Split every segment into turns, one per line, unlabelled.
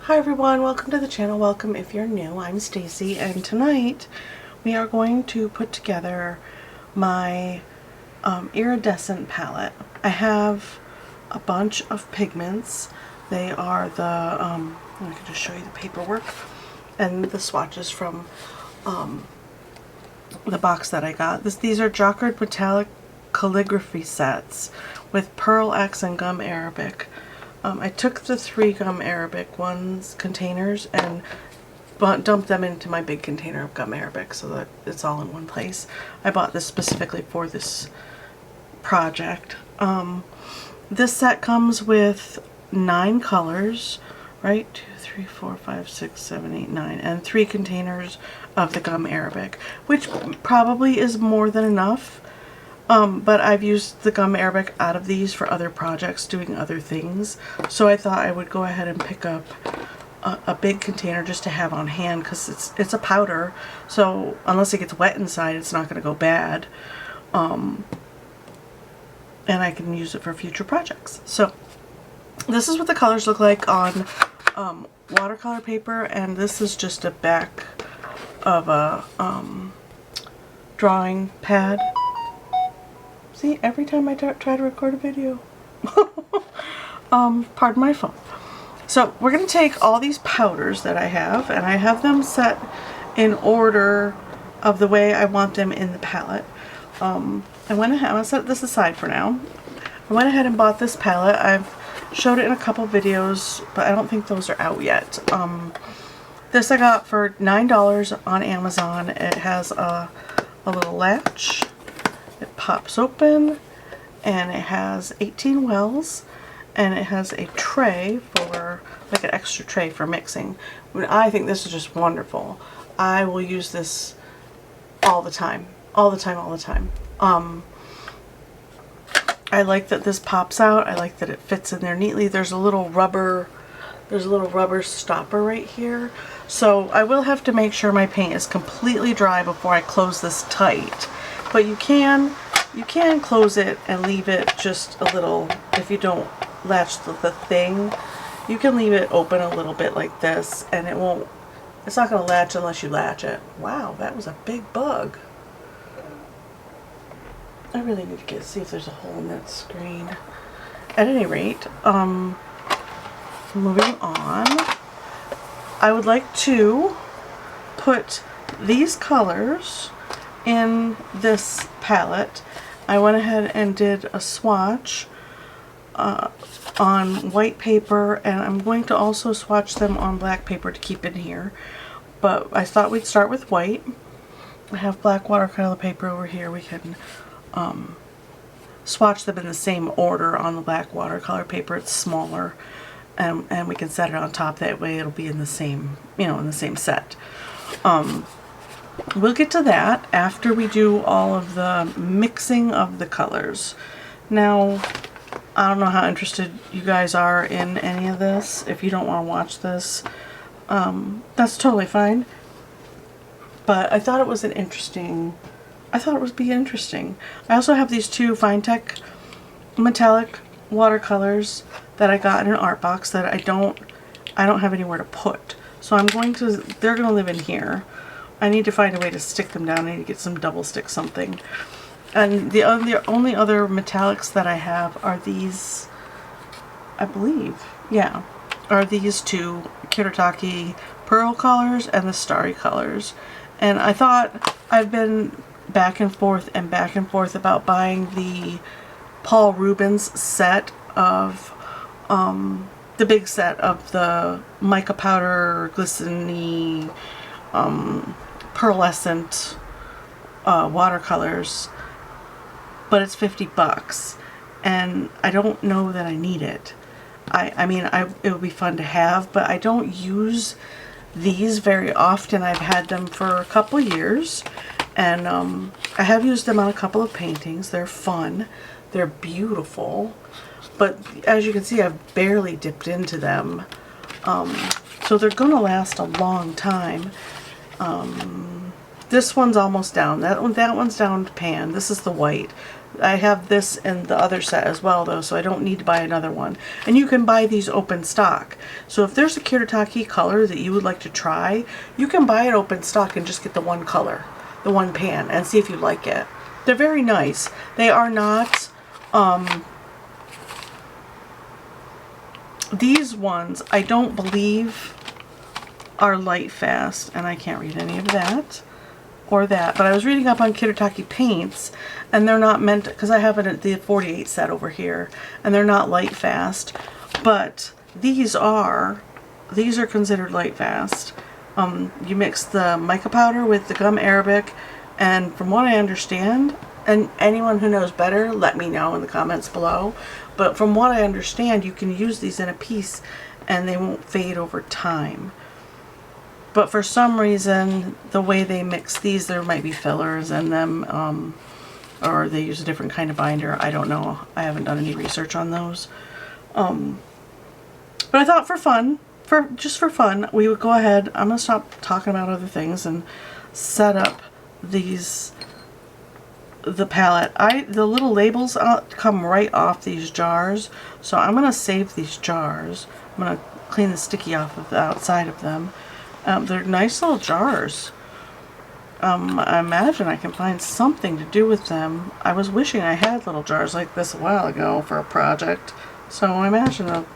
Hi everyone, welcome to the channel. Welcome if you're new. I'm Stacy, and tonight we are going to put together my iridescent palette. I have a bunch of pigments. They are the, I can just show you the paperwork and the swatches from the box that I got. These are Jacquard Metallic Calligraphy sets with Pearl X and Gum Arabic. I took the 3 Gum Arabic containers and dumped them into my big container of Gum Arabic so that it's all in one place. I bought this specifically for this project. This set comes with 9 colors, right? 2, 3, 4, 5, 6, 7, 8, 9, and 3 containers of the Gum Arabic, which probably is more than enough. But I've used the Gum Arabic out of these for other projects, doing other things. So I thought I would go ahead and pick up a big container just to have on hand, because it's a powder. So unless it gets wet inside, it's not going to go bad. And I can use it for future projects. So this is what the colors look like on watercolor paper, and this is just a back of a drawing pad. See, every time I try to record a video. Pardon my phone. So we're going to take all these powders that I have, and I have them set in order of the way I want them in the palette. I'm going to set this aside for now. I went ahead and bought this palette. I've showed it in a couple videos, but I don't think those are out yet. This I got for $9 on Amazon. It has a little latch. It pops open, and it has 18 wells, and it has a tray for, like an extra tray for mixing. I think this is just wonderful. I will use this all the time. All the time, all the time. I like that this pops out. I like that it fits in there neatly. There's a little rubber stopper right here. So I will have to make sure my paint is completely dry before I close this tight. But you can close it and leave it just a little. If you don't latch the thing, you can leave it open a little bit like this, and it's not going to latch unless you latch it. Wow, that was a big bug. I really need to see if there's a hole in that screen. At any rate, moving on, I would like to put these colors in this palette. I went ahead and did a swatch on white paper, and I'm going to also swatch them on black paper to keep in here. But I thought we'd start with white. I have black watercolor paper over here. We can swatch them in the same order on the black watercolor paper. It's smaller, and we can set it on top. That way it'll be in the same, in the same set. We'll get to that after we do all of the mixing of the colors. Now, I don't know how interested you guys are in any of this. If you don't want to watch this, that's totally fine. But I thought it was interesting. I also have these 2 Finetech Metallic Watercolors that I got in an art box that I don't have anywhere to put. So they're going to live in here. I need to find a way to stick them down. I need to get some double stick something. And the only other metallics that I have are these, I believe, yeah, are these 2 Kiritaki Pearl colors and the Starry colors. And I thought, I've been back and forth about buying the Paul Rubens set of, the big set of the mica powder, glistening, pearlescent watercolors, but it's $50, and I don't know that I need it. I mean, it would be fun to have, but I don't use these very often. I've had them for a couple years, and I have used them on a couple of paintings. They're fun, they're beautiful, but as you can see, I've barely dipped into them, so they're gonna last a long time. This one's almost down. That one's down to pan. This is the white. I have this in the other set as well though, so I don't need to buy another one. And you can buy these open stock. So if there's a Kiritake color that you would like to try, you can buy it open stock and just get the one color, the one pan, and see if you like it. They're very nice. They are not, these ones I don't believe are light fast, and I can't read any of that or that, but I was reading up on Kiritake paints, and they're not meant, because I have the 48 set over here, and they're not light fast, but these are considered light fast. You mix the mica powder with the gum arabic, and from what I understand, and anyone who knows better, let me know in the comments below, but from what I understand, you can use these in a piece and they won't fade over time. But for some reason, the way they mix these, there might be fillers in them, or they use a different kind of binder. I don't know. I haven't done any research on those. But I thought just for fun, we would go ahead. I'm going to stop talking about other things and set up the palette. The little labels come right off these jars, so I'm going to save these jars. I'm going to clean the sticky off of the outside of them. They're nice little jars. I imagine I can find something to do with them. I was wishing I had little jars like this a while ago for a project, so I imagine they'll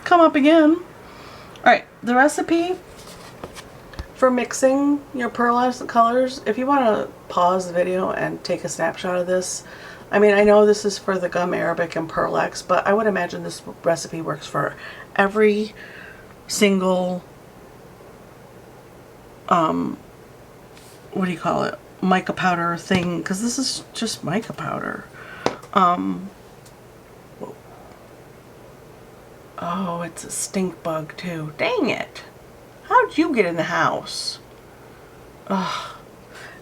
come up again. Alright, the recipe for mixing your pearlescent colors, if you want to pause the video and take a snapshot of this, I mean, I know this is for the gum arabic and Pearl X, but I would imagine this recipe works for every single what do you call it, mica powder thing, because this is just mica powder. Oh, it's a stink bug too. Dang it. How'd you get in the house? Ugh.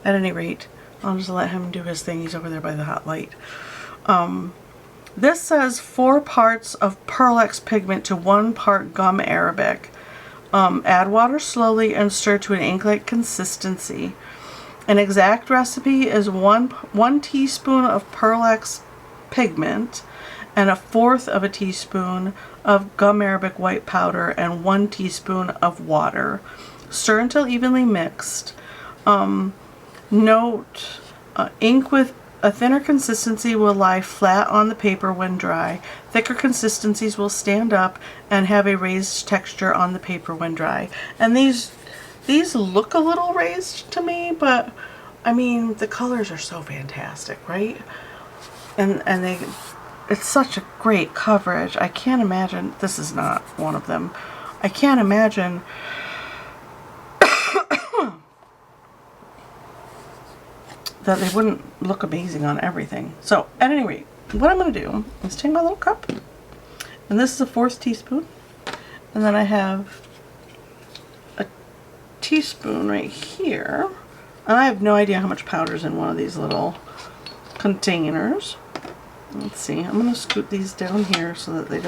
At any rate, I'll just let him do his thing. He's over there by the hot light. This says 4 parts of Pearl X pigment to 1 part gum arabic. Add water slowly and stir to an ink-like consistency. An exact recipe is 1 teaspoon of Pearl X pigment and 1/4 of a teaspoon of gum arabic white powder and 1 teaspoon of water. Stir until evenly mixed. Note, ink with a thinner consistency will lie flat on the paper when dry. Thicker consistencies will stand up and have a raised texture on the paper when dry. And these look a little raised to me, but I mean, the colors are so fantastic, right? And it's such a great coverage. I can't imagine, this is not one of them. I can't imagine that they wouldn't look amazing on everything. So, at any rate, what I'm going to do is take my little cup, and this is a 1/4 teaspoon, and then I have a teaspoon right here, and I have no idea how much powder's in one of these little containers. Let's see, I'm going to scoot these down here so that they're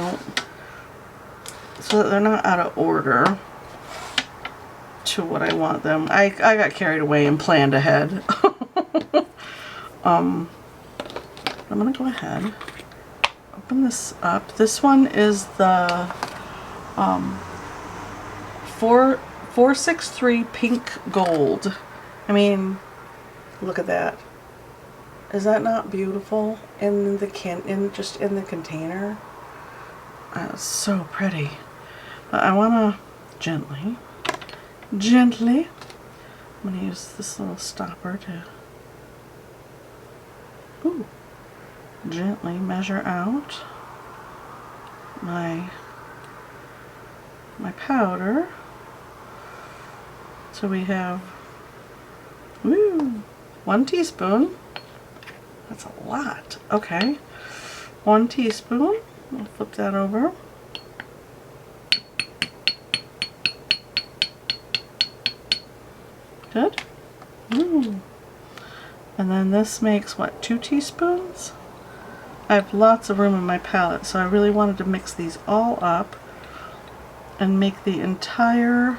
not out of order to what I want them. I got carried away and planned ahead. I'm going to go ahead, open this up. This one is the 463 Pink Gold. I mean, look at that. Is that not beautiful in the just in the container? It's so pretty. But I want to gently, I'm going to use this little stopper to gently measure out my powder. So we have 1 teaspoon. That's a lot. Okay. 1 teaspoon. I'll flip that over. Good. And then this makes, what, 2 teaspoons? I have lots of room in my palette, so I really wanted to mix these all up and make the entire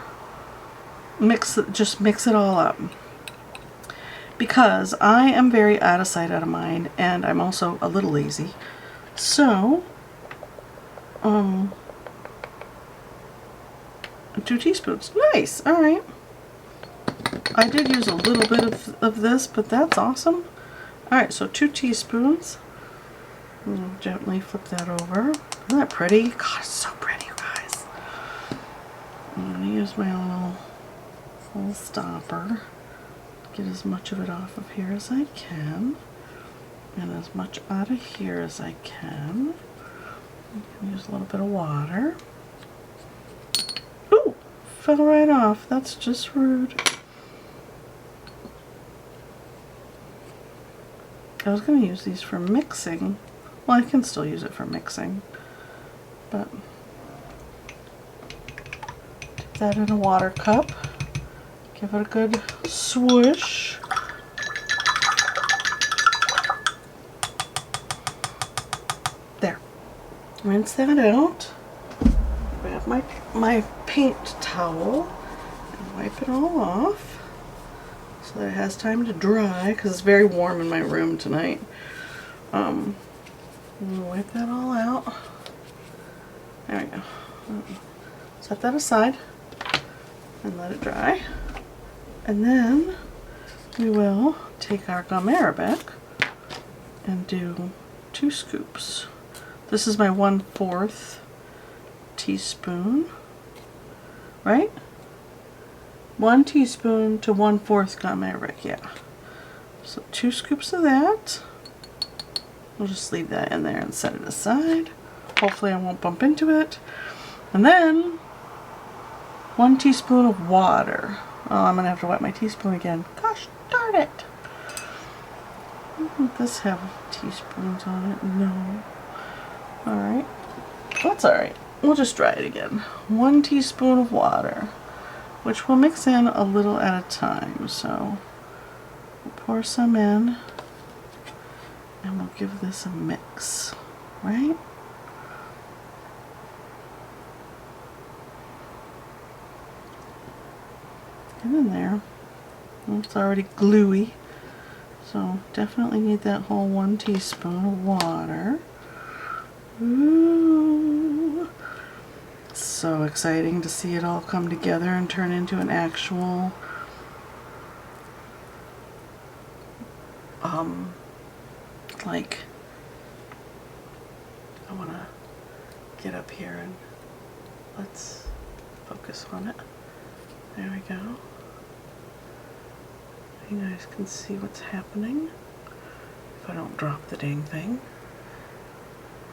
just mix it all up. because I am very out of sight, out of mind, and I'm also a little lazy. So, 2 teaspoons. Nice. All right. I did use a little bit of this, but that's awesome. All right, so 2 teaspoons. Gently flip that over. Isn't that pretty? God, it's so pretty, you guys. I'm going to use my little stopper. Get as much of it off of here as I can. And as much out of here as I can. Use a little bit of water. Ooh, fell right off. That's just rude. I was going to use these for mixing. Well, I can still use it for mixing. But dip that in a water cup. Give it a good swoosh. There. Rinse that out. Grab my paint towel and wipe it all off so that it has time to dry, because it's very warm in my room tonight. I'm gonna wipe that all out. There we go. Set that aside and let it dry. And then we will take our gum arabic and do 2 scoops. This is my 1/4 teaspoon, right? 1 teaspoon to 1/4 gum arabic, yeah. So 2 scoops of that. We'll just leave that in there and set it aside. Hopefully I won't bump into it. And then 1 teaspoon of water. Oh, I'm gonna have to wet my teaspoon again. Gosh darn it! Doesn't this have teaspoons on it? No. Alright. That's alright. We'll just try it again. 1 teaspoon of water, which we'll mix in a little at a time. So we'll pour some in and we'll give this a mix, right? Get in there. It's already gluey, so definitely need that whole 1 teaspoon of water. Ooh. It's so exciting to see it all come together and turn into an actual like, I want to get up here and let's focus on it. There we go. You guys can see what's happening if I don't drop the dang thing.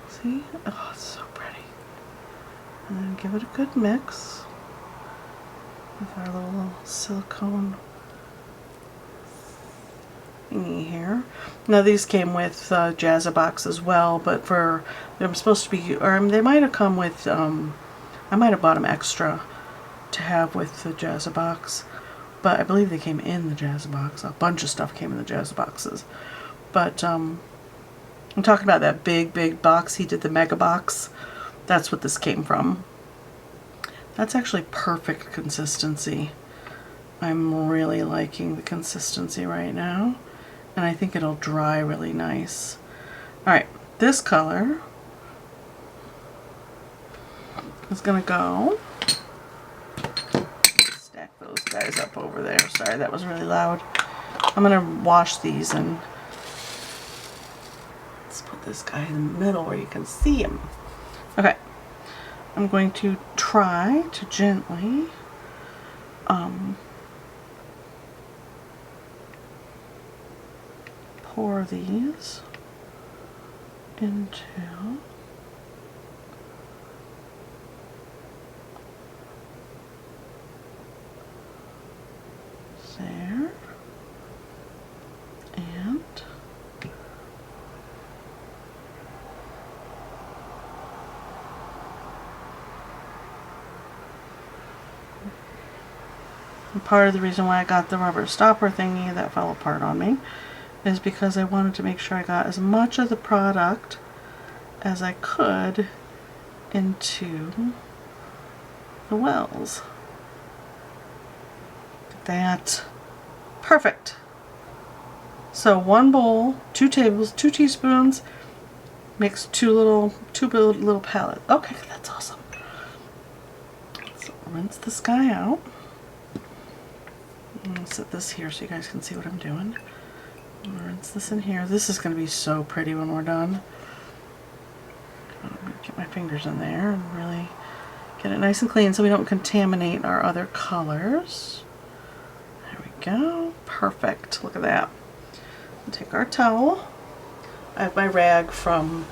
See? Oh, it's so pretty. And then give it a good mix with our little silicone thingy here. Now these came with Jazzabox as well, but they're supposed to be, or they might have come with, I might have bought them extra to have with the Jazzabox, but I believe they came in the Jazzabox. A bunch of stuff came in the Jazzaboxes. But I'm talking about that big box. He did the mega box. That's what this came from. That's actually perfect consistency. I'm really liking the consistency right now, and I think it'll dry really nice. Alright, this color is gonna go. Stack those guys up over there. Sorry, that was really loud. I'm gonna wash these, and let's put this guy in the middle where you can see him. Okay, I'm going to try to gently pour these into there, and part of the reason why I got the rubber stopper thingy that fell apart on me is because I wanted to make sure I got as much of the product as I could into the wells. Look at that. Perfect. So 1 bowl, 2 teaspoons, makes 2 little pallets. Okay, that's awesome. So rinse this guy out. I'm gonna set this here so you guys can see what I'm doing. I'm gonna rinse this in here. This is gonna be so pretty when we're done. I'm gonna get my fingers in there and really get it nice and clean so we don't contaminate our other colors. There we go. Perfect. Look at that. We'll take our towel. I have my rag from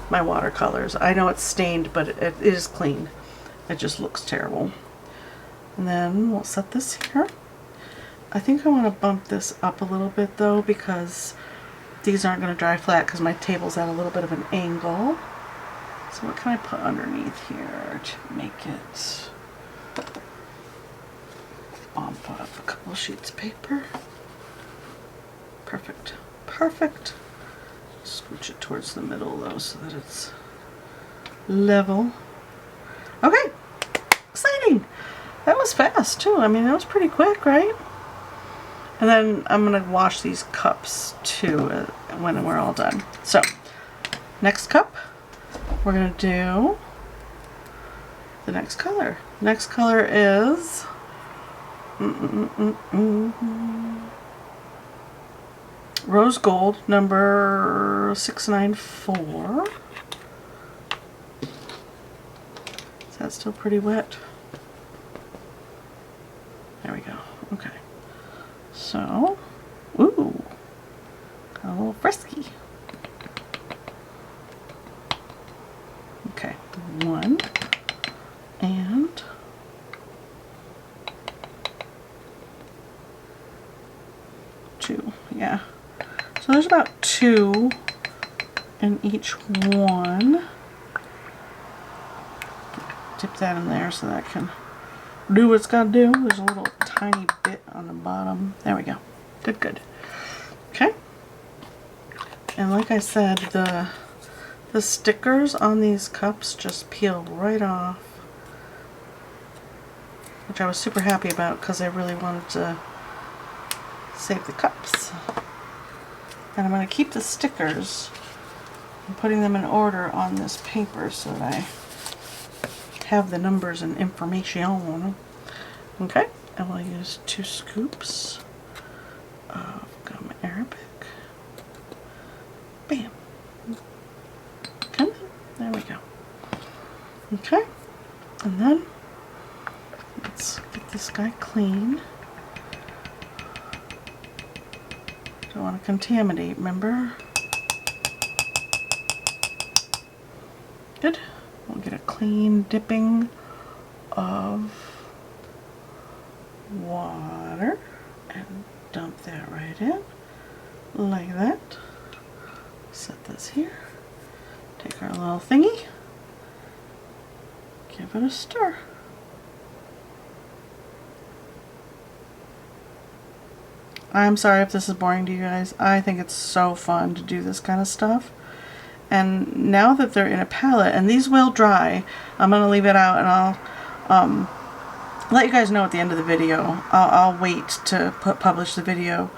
my watercolors. I know it's stained, but it is clean. It just looks terrible. And then we'll set this here. I think I want to bump this up a little bit though, because these aren't going to dry flat because my table's at a little bit of an angle. So what can I put underneath here to make it bump up a couple sheets of paper? Perfect. Perfect. Scooch it towards the middle though so that it's level. Okay. Exciting. That was fast too. I mean, that was pretty quick, right? And then I'm going to wash these cups too when we're all done. So, next cup, we're going to do the next color. Next color is Rose Gold, number 694. Is that still pretty wet? There we go. Okay. So, ooh, got a little frisky. Okay, 1 and 2. Yeah. So there's about 2 in each one. Dip that in there so that can do what it's got to do. There's a little tiny bit on the bottom. There we go. Good, good. Okay. And like I said, the stickers on these cups just peel right off, which I was super happy about because I really wanted to save the cups. And I'm going to keep the stickers and putting them in order on this paper so that I have the numbers and information on them. Okay, I will use 2 scoops of gum Arabic. Bam. Come on. There we go. Okay, and then let's get this guy clean. Don't want to contaminate, remember? Good. We'll get a clean dipping of water and dump that right in like that. Set this here. Take our little thingy. Give it a stir. I'm sorry if this is boring to you guys. I think it's so fun to do this kind of stuff. And now that they're in a palette, and these will dry, I'm going to leave it out and I'll let you guys know at the end of the video. I'll wait to publish the video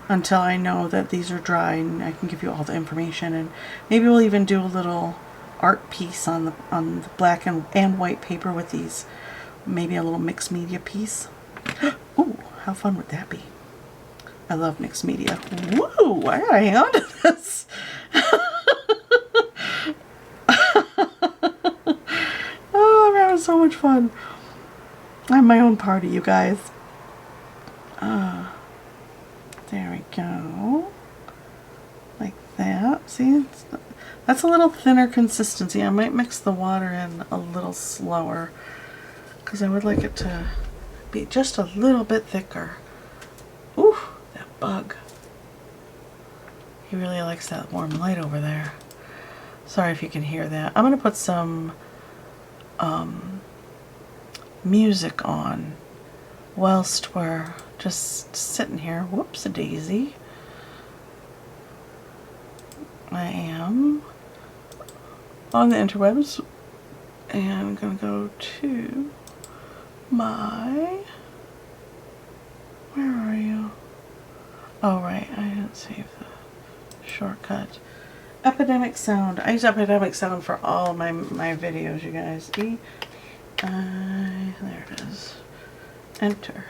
until I know that these are dry and I can give you all the information. And maybe we'll even do a little art piece on the black and white paper with these. Maybe a little mixed media piece. Ooh, how fun would that be? I love mixed media. Woo! I gotta hang on to this. Oh, I'm having so much fun. I have my own party, you guys. There we go. Like that. See? That's a little thinner consistency. I might mix the water in a little slower because I would like it to be just a little bit thicker. Ooh, that bug. He really likes that warm light over there. Sorry if you can hear that. I'm going to put some music on whilst we're just sitting here. Whoops, a daisy. I am on the interwebs and I'm going to go to my, where are you? Oh right, I didn't save the shortcut. Epidemic sound. I use Epidemic sound for all my videos, you guys. There it is. Enter.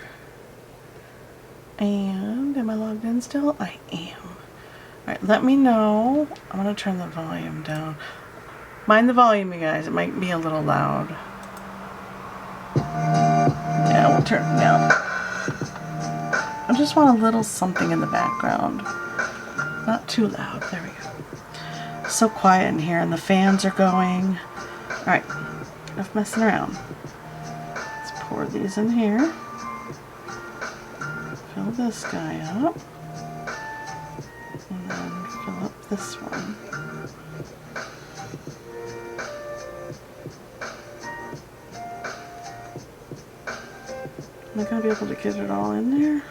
And am I logged in still? I am. Alright, let me know. I'm going to turn the volume down. Mind the volume, you guys. It might be a little loud. Yeah, we'll turn it down. I just want a little something in the background. Not too loud. There we go. So quiet in here, and the fans are going. Alright, enough messing around. Let's pour these in here. Fill this guy up. And then fill up this one. Am I going to be able to get it all in there?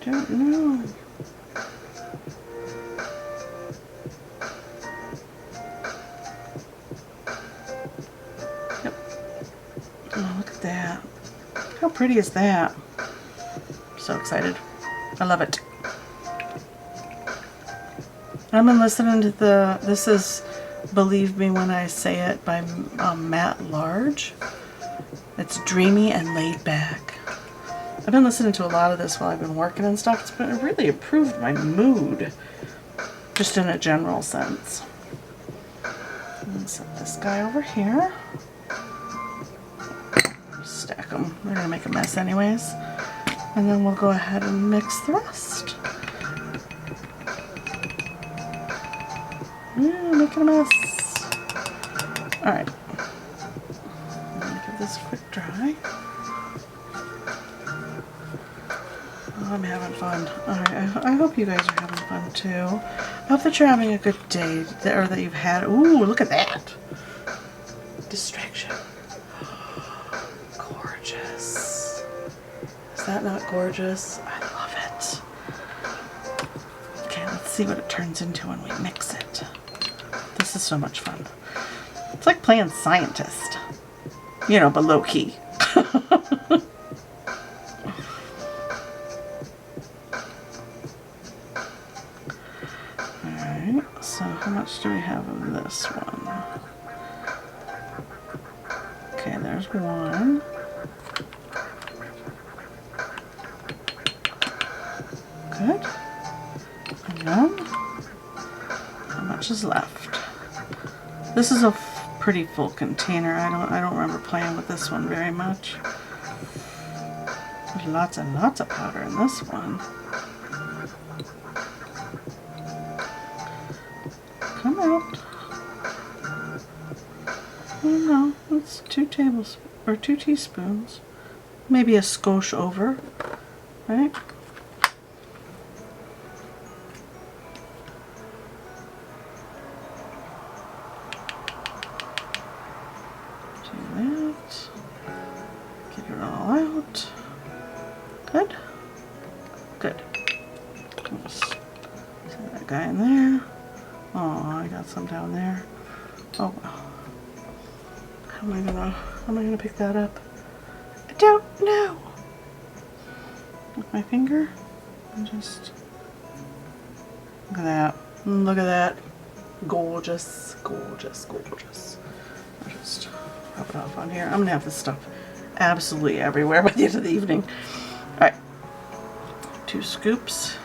Don't know. Yep. Oh, look at that. How pretty is that? I'm so excited. I love it. I've been listening to this is Believe Me When I Say It by Matt Large. It's dreamy and laid back. I've been listening to a lot of this while I've been working and stuff. It's really improved my mood, just in a general sense. And set this guy over here. Stack them. They're gonna make a mess anyways. And then we'll go ahead and mix the rest. Yeah, making a mess. All right. Give this a quick dry. Oh, I'm having fun. Alright, I hope you guys are having fun too. I hope that you're having a good day, or that you've had. Ooh, look at that! Distraction. Gorgeous. Is that not gorgeous? I love it. Okay, let's see what it turns into when we mix it. This is so much fun. It's like playing scientist. You know, but low key. Alright, so how much do we have of this one? Okay, there's one. Good. And then, how much is left? This is a pretty full container. I don't remember playing with this one very much. There's lots and lots of powder in this one. Come out. I don't know. It's 2 tablespoons or 2 teaspoons. Maybe a skosh over, right? Good? Good. Just set that guy in there. Oh, I got some down there. Oh well. How am I gonna pick that up? I don't know. With my finger. And just look at that. Look at that. Gorgeous, gorgeous, gorgeous. I'll just rub it off on here. I'm gonna have this stuff absolutely everywhere by the end of the evening. Alright, 2 scoops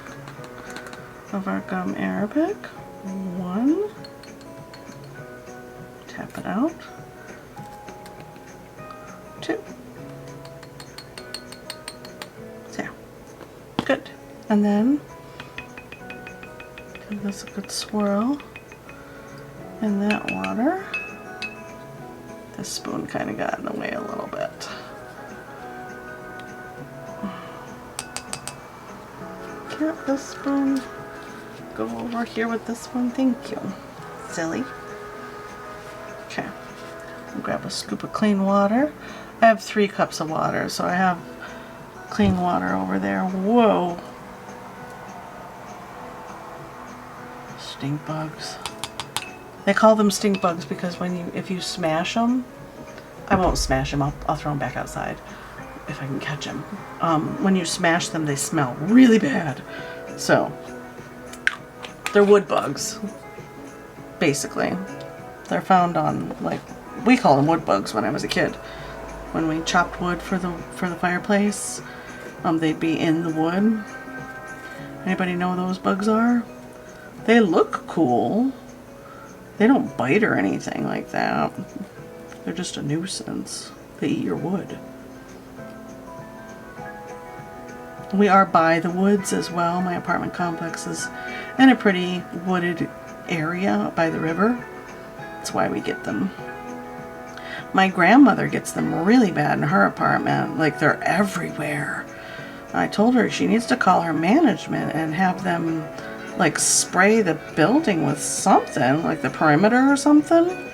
of our gum Arabic. 1. Tap it out. 2. So, good. And then give this a good swirl in that water. This spoon kind of got in the way a little bit. Can't this spoon go over here with this one? Thank you. Silly. Okay. I'll grab a scoop of clean water. I have 3 cups of water, so I have clean water over there. Whoa. Stink bugs. They call them stink bugs because if you smash them, I won't smash them, I'll throw them back outside. if I can catch them. When you smash them, they smell really bad. So they're wood bugs, basically. They're found on, like, we call them wood bugs when I was a kid. When we chopped wood for the fireplace, they'd be in the wood. Anybody know what those bugs are? They look cool. They don't bite or anything like that. They're just a nuisance. They eat your wood. We are by the woods as well. My apartment complex is in a pretty wooded area by the river. That's why we get them. My grandmother gets them really bad in her apartment. Like, they're everywhere. I told her she needs to call her management and have them, like, spray the building with something, like the perimeter or something.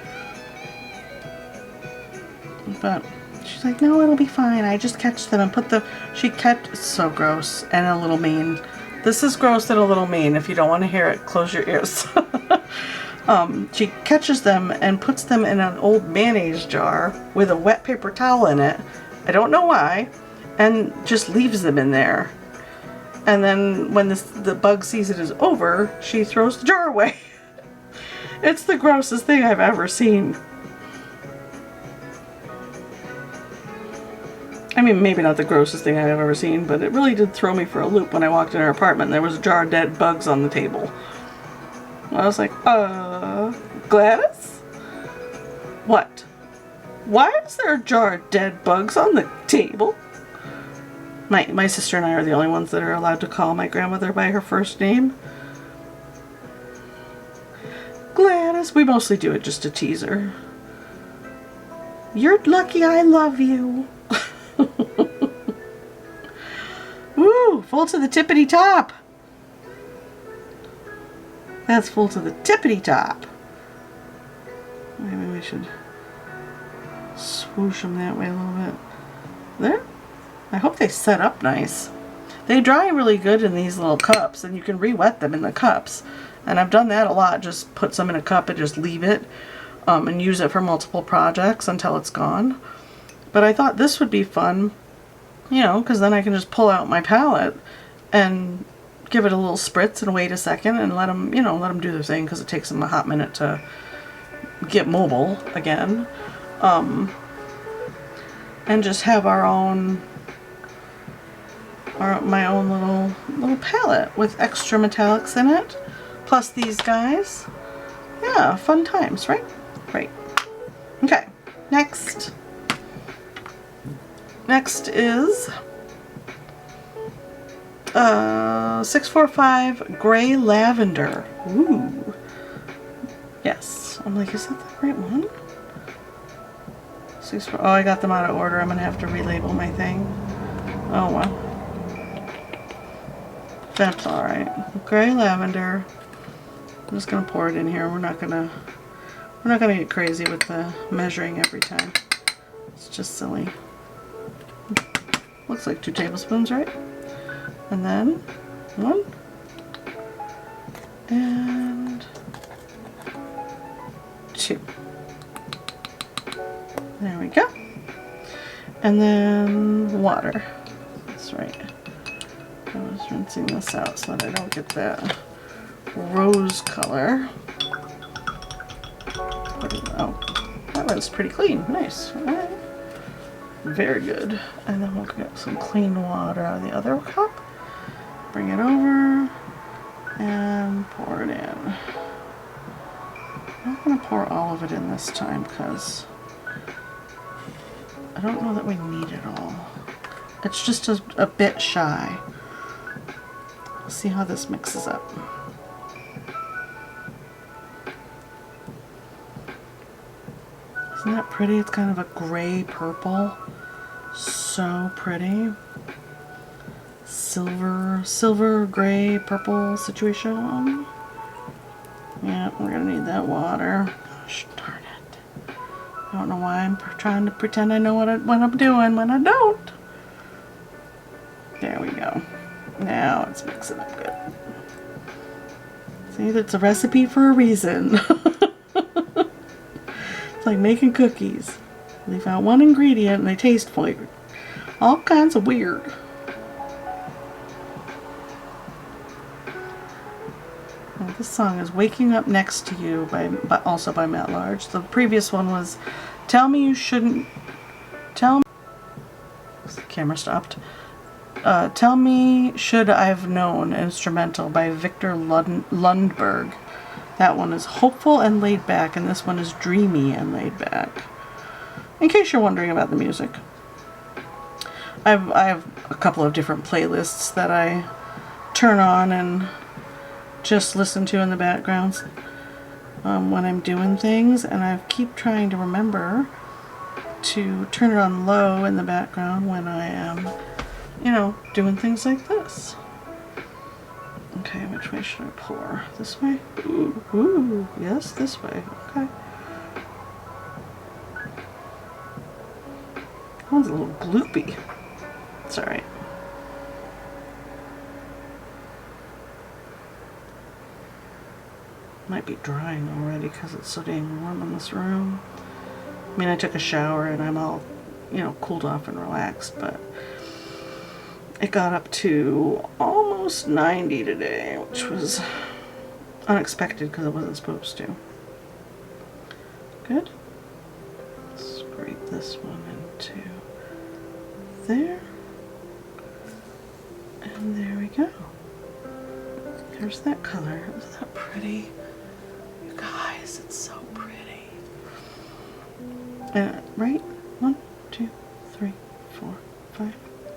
But she's like, no, it'll be fine. I just catch them and put the... It's so gross and a little mean. This is gross and a little mean. If you don't want to hear it, close your ears. She catches them and puts them in an old mayonnaise jar with a wet paper towel in it. I don't know why. And just leaves them in there. And then when the bug season is over, she throws the jar away. It's the grossest thing I've ever seen. I mean, maybe not the grossest thing I've ever seen, but it really did throw me for a loop when I walked in her apartment and there was a jar of dead bugs on the table. I was like, Gladys? What? Why is there a jar of dead bugs on the table? My sister and I are the only ones that are allowed to call my grandmother by her first name. Gladys. We mostly do it just to tease her. You're lucky I love you. Woo! Full to the tippity top. That's full to the tippity top. Maybe we should swoosh them that way a little bit. There. I hope they set up nice. They dry really good in these little cups, and you can re-wet them in the cups. And I've done that a lot. Just put some in a cup and just leave it and use it for multiple projects until it's gone. But I thought this would be fun, you know, because then I can just pull out my palette and give it a little spritz and wait a second and let them, you know, let them do their thing, because it takes them a hot minute to get mobile again. And just have our own, my own little palette with extra metallics in it, plus these guys. Yeah, fun times, right? Right. Okay, next. Next is 645 Gray Lavender. Ooh. Yes. I'm like, is that the right one? Oh, I got them out of order. I'm going to have to relabel my thing. Oh, well. That's alright. Gray Lavender. I'm just going to pour it in here. We're not going to get crazy with the measuring every time. It's just silly. Looks like 2 tablespoons, right? And then 1 and 2. There we go. And then water. That's right. I was rinsing this out so that I don't get that rose color. Oh, that was pretty clean. Nice. All right. Very good. And then we'll get some clean water out of the other cup. Bring it over and pour it in. I'm not going to pour all of it in this time because I don't know that we need it all. It's just a bit shy. Let's see how this mixes up. Isn't that pretty? It's kind of a gray purple. So pretty. Silver, gray, purple situation. Yeah, we're gonna need that water. Gosh darn it. I don't know why I'm trying to pretend I know what I'm doing when I don't. There we go. Now it's mixing up good. See, that's a recipe for a reason. It's like making cookies. Leave out one ingredient and they taste All kinds of weird. Well, this song is Waking Up Next to You, also by Matt Large. The previous one was Tell Me You Shouldn't... Tell Me... The camera stopped. Tell Me Should I've Known, instrumental by Victor Lundberg. That one is hopeful and laid back, and this one is dreamy and laid back. In case you're wondering about the music. I have a couple of different playlists that I turn on and just listen to in the background when I'm doing things, and I keep trying to remember to turn it on low in the background when I am, you know, doing things like this. Okay, which way should I pour? This way? Ooh, yes, this way. Okay. That one's a little gloopy. It's alright. Might be drying already because it's so dang warm in this room. I mean, I took a shower and I'm all, you know, cooled off and relaxed, but it got up to almost 90 today, which was unexpected because it wasn't supposed to. Good. Scrape this one into there. And there we go. There's that color. Isn't that pretty? You guys, it's so pretty. Right? 1, 2, 3, 4, 5,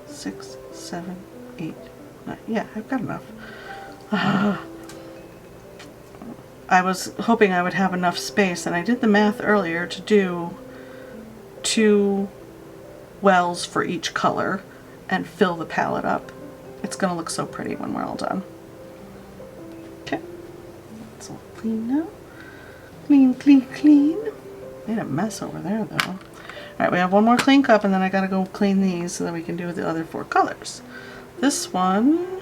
6, 7, 8, 9. Yeah, I've got enough. I was hoping I would have enough space, and I did the math earlier to do 2 wells for each color and fill the palette up. It's going to look so pretty when we're all done. Okay. It's all clean now. Clean, clean, clean. Made a mess over there, though. Alright, we have one more clean cup, and then I gotta go clean these so that we can do the other 4 colors. This one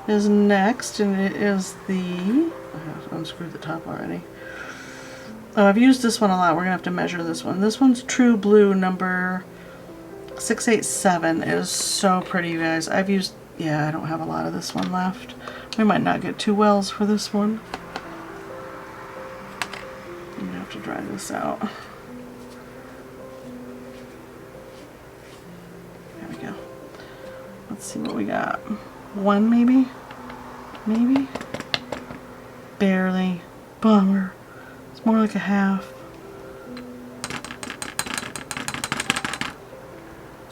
is next, and it is the... I unscrewed the top already. Oh, I've used this one a lot. We're gonna have to measure this one. This one's True Blue number 687. It is so pretty, you guys. I've used... Yeah, I don't have a lot of this one left. We might not get 2 wells for this one. I'm gonna have to dry this out. There we go. Let's see what we got. 1 maybe? Maybe? Barely. Bummer. It's more like a half.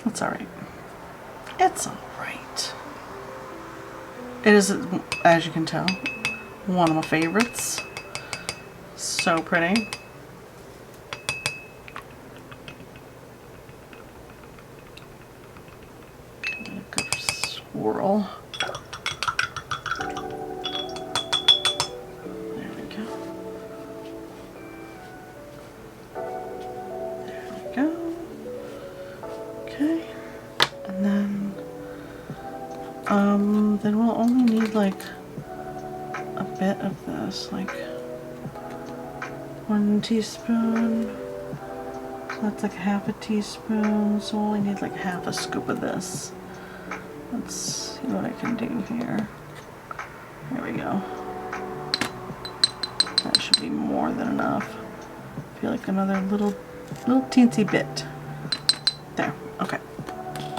That's alright. It's alright. It is, as you can tell, one of my favorites. So pretty. Good swirl. There we go. There we go. Okay. And then we'll only need like a bit of this, like 1 teaspoon. That's like half a teaspoon, so we'll only need like half a scoop of this. Let's see what I can do here. There we go. That should be more than enough. I feel like another little teensy bit. There, okay.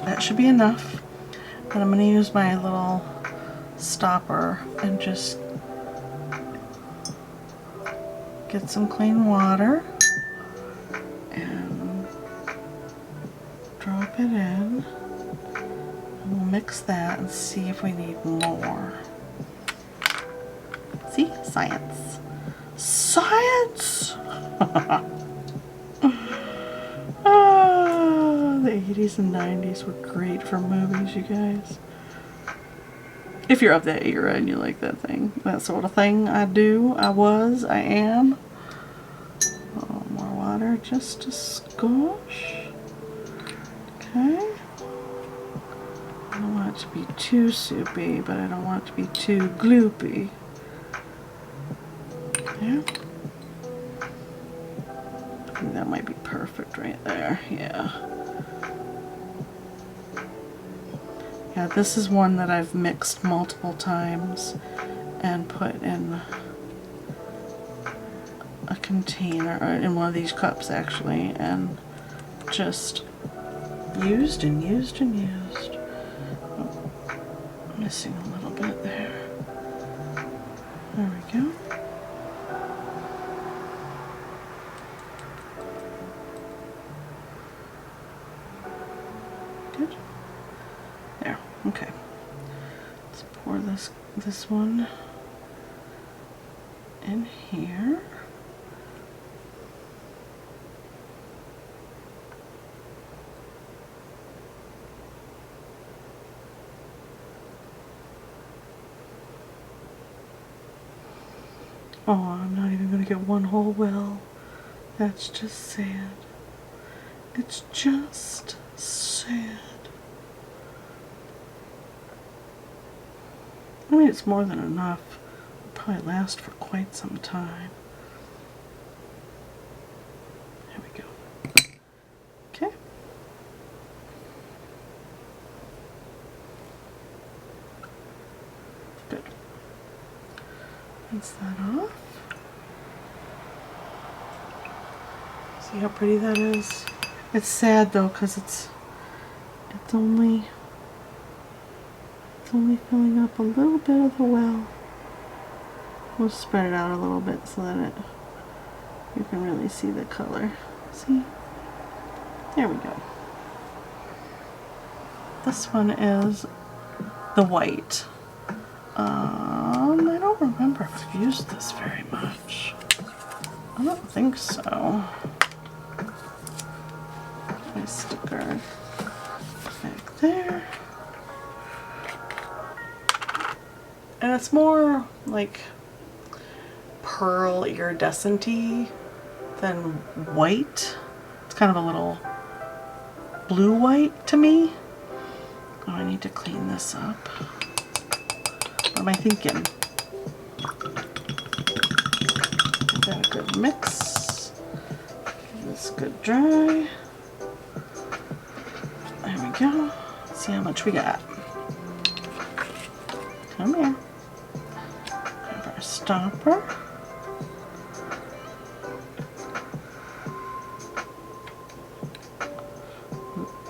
That should be enough. And I'm gonna use my little stopper and just get some clean water and drop it in. And we'll mix that and see if we need more. See? Science. Science! The 80s and 90s were great for movies, you guys. If you're of that era and you like that sort of thing, I do, I am. Oh, more water, just a skosh. Okay. I don't want it to be too soupy, but I don't want it to be too gloopy. Yeah. I think that might be perfect right there, yeah. Yeah, this is one that I've mixed multiple times and put in a container, or in one of these cups actually, and just used and used and used. Oh, missing a little bit there. There we go. Good. There. Okay. Let's pour this one in here. Oh, I'm not even going to get one whole well. That's just sad. It's just sad. I mean, it's more than enough. It'll probably last for quite some time. There we go. Okay. Good. Rinse that off. See how pretty that is? It's sad though, because it's only filling up a little bit of the well. We'll spread it out a little bit so that you can really see the color. See? There we go. This one is the white. I don't remember if I've used this very much. I don't think so. My sticker back there. And it's more like pearl iridescent-y than white. It's kind of a little blue-white to me. Oh, I need to clean this up. What am I thinking? Give that a good mix. Give this a good dry. There we go. Let's see how much we got. Come here. Grab our stopper.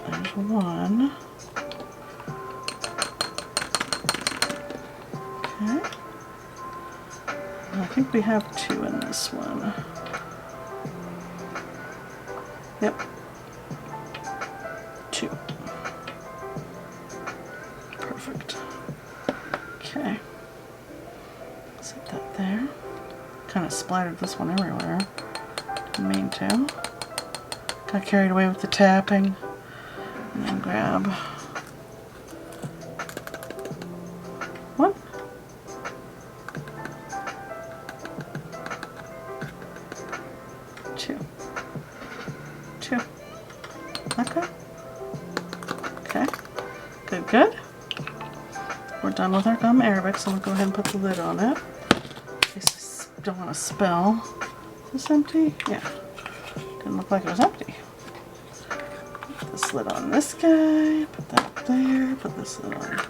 There's one. Okay. And I think we have two in this one. Yep. Two. Perfect. Okay. Set that there. Kind of splattered this one everywhere. Didn't mean to. Got carried away with the tapping. And then grab one. Two. Two. Okay. Okay. Good, good. We're done with our gum arabic, so I'm going to go ahead and put the lid on it. In case I don't want to spill. Is this empty? Yeah. Didn't look like it was empty. Put this lid on this guy. Put that up there. Put this lid on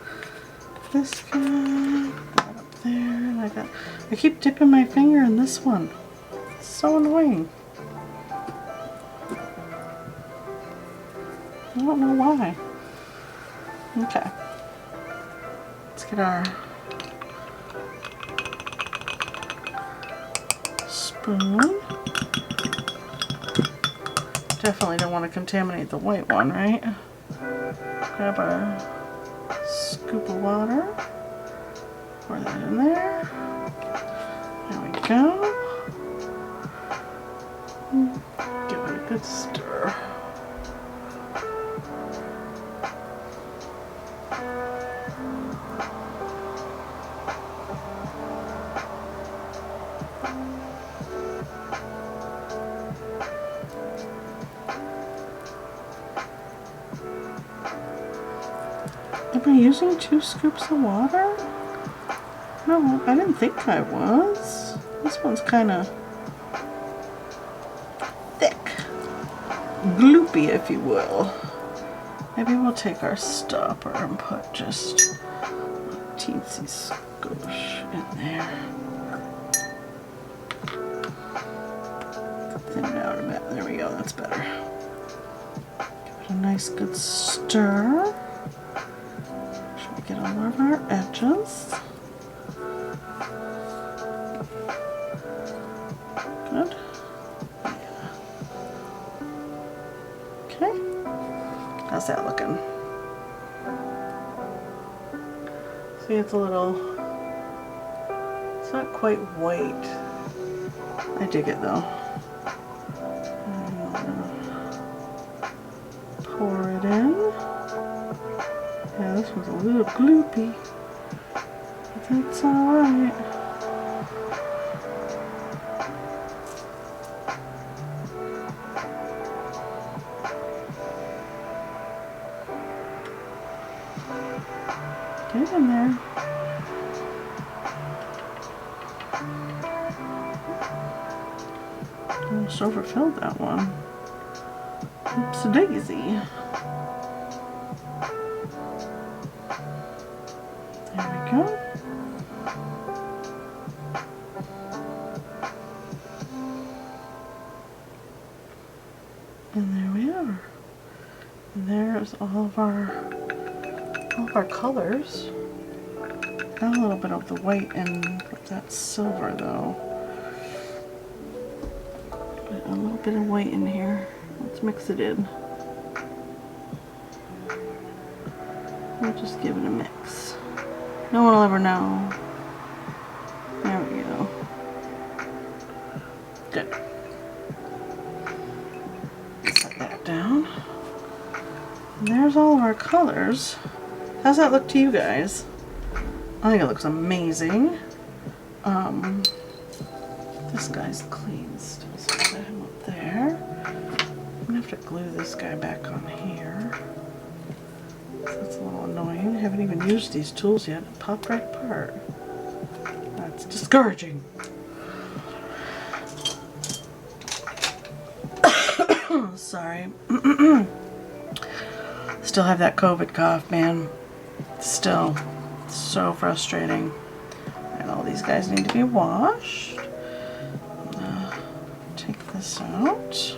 this guy. Put that up there. And I keep dipping my finger in this one. It's so annoying. I don't know why. Okay. Let's get our spoon. Definitely don't want to contaminate the white one, right? Grab our scoop of water. Pour that in there. There we go. Give it a good stir. Am I using 2 scoops of water? No, I didn't think I was. This one's kind of thick. Gloopy, if you will. Maybe we'll take our stopper and put just a teensy squish in there. Thin it out a bit. There we go, that's better. Give it a nice good stir. Should we get all of our edges? Good. Yeah. Okay. How's that looking? See, it's a little, it's not quite white. I dig it though. Pour it in. Yeah, this one's a little gloopy, but that's alright. Get in there. Almost overfilled that one. Oops, daisy. There we go. And there we are. And there's all of our colors. Got a little bit of the white and that silver though. Put a little bit of white in here. Let's mix it in. We'll just give it a mix. No one will ever know. There we go. Good. Set that down. And there's all of our colors. How's that look to you guys? I think it looks amazing. This guy's clean still, so I'll put him up there. I'm gonna have to glue this guy back on here. That's a little annoying. I haven't even used these tools yet. It popped right apart. That's discouraging. Sorry. Still have that COVID cough, man. Still. So frustrating. And all these guys need to be washed. I'm gonna take this out.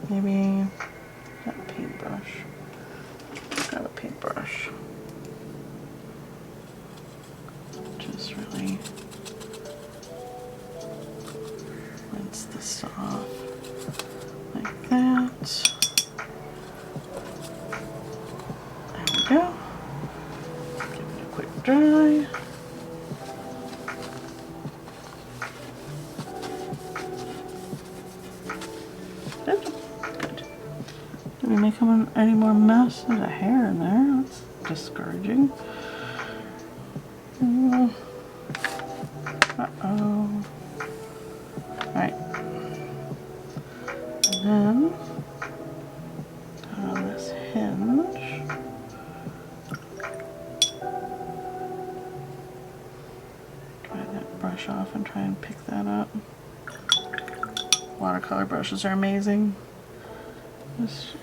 Maybe got a paintbrush. Grab a paintbrush. Just really rinse this off like that. There we go. Give it a quick dry. Good. Did we make any more mess? There's a hair in there. That's discouraging. Uh-oh. Alright. And then on this hinge. Dry that brush off and try and pick that up. Watercolor brushes are amazing. Just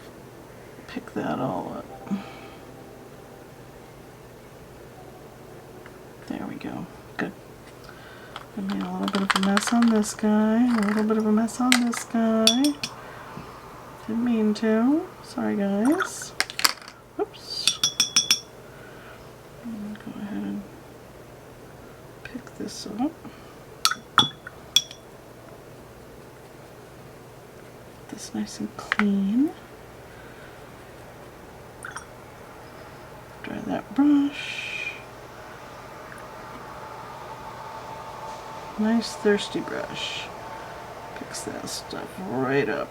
pick that all up. There we go. Good. I made a little bit of a mess on this guy. A little bit of a mess on this guy. Didn't mean to. Sorry, guys. Whoops. I'm gonna go ahead and pick this up. This nice and clean. Dry that brush. Nice thirsty brush. Picks that stuff right up.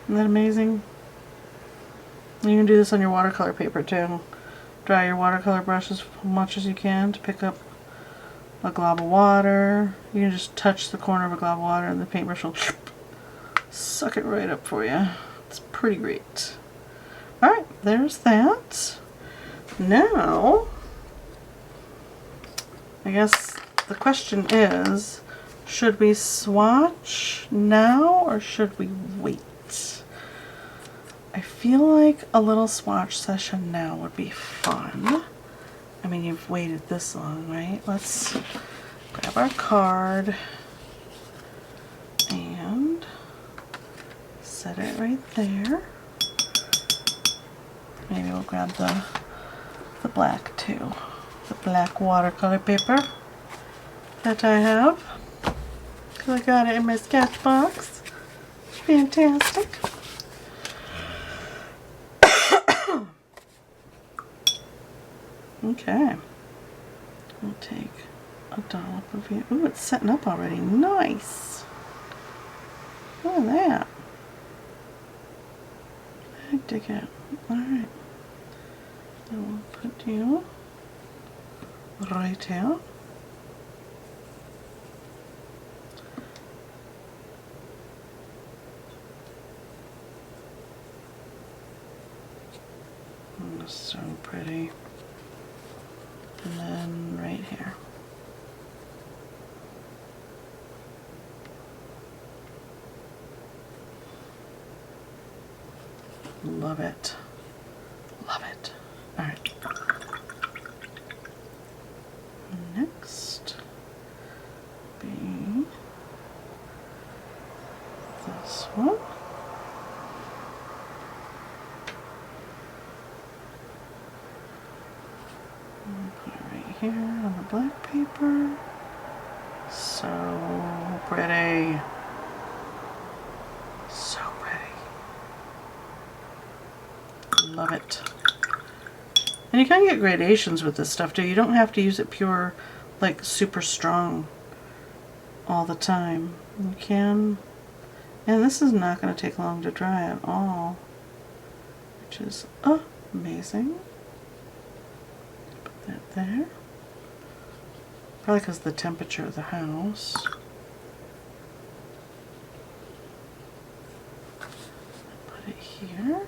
Isn't that amazing? You can do this on your watercolor paper too. Dry your watercolor brush as much as you can to pick up a glob of water. You can just touch the corner of a glob of water and the paintbrush will suck it right up for you. It's pretty great. Alright, there's that. Now, I guess the question is, should we swatch now or should we wait? I I feel like a little swatch session now would be fun. I mean, you've waited this long, right? Let's grab our card and set it right there. Maybe we'll grab the black too. The black watercolor paper that I have. Because I got it in my sketch box. Fantastic. Okay. We'll take a dollop of it. Ooh, it's setting up already. Nice. Look at that. I dig it. Alright. So we'll put you right here. Oh, so pretty. And then right here. Love it. Love it. Alright. Next be this one. Put it right here on the black paper. So pretty. So pretty. Love it. And you can get gradations with this stuff too. You don't have to use it pure, like super strong all the time. You can, and this is not going to take long to dry at all, which is amazing. Put that there. Probably because of the temperature of the house. Put it here.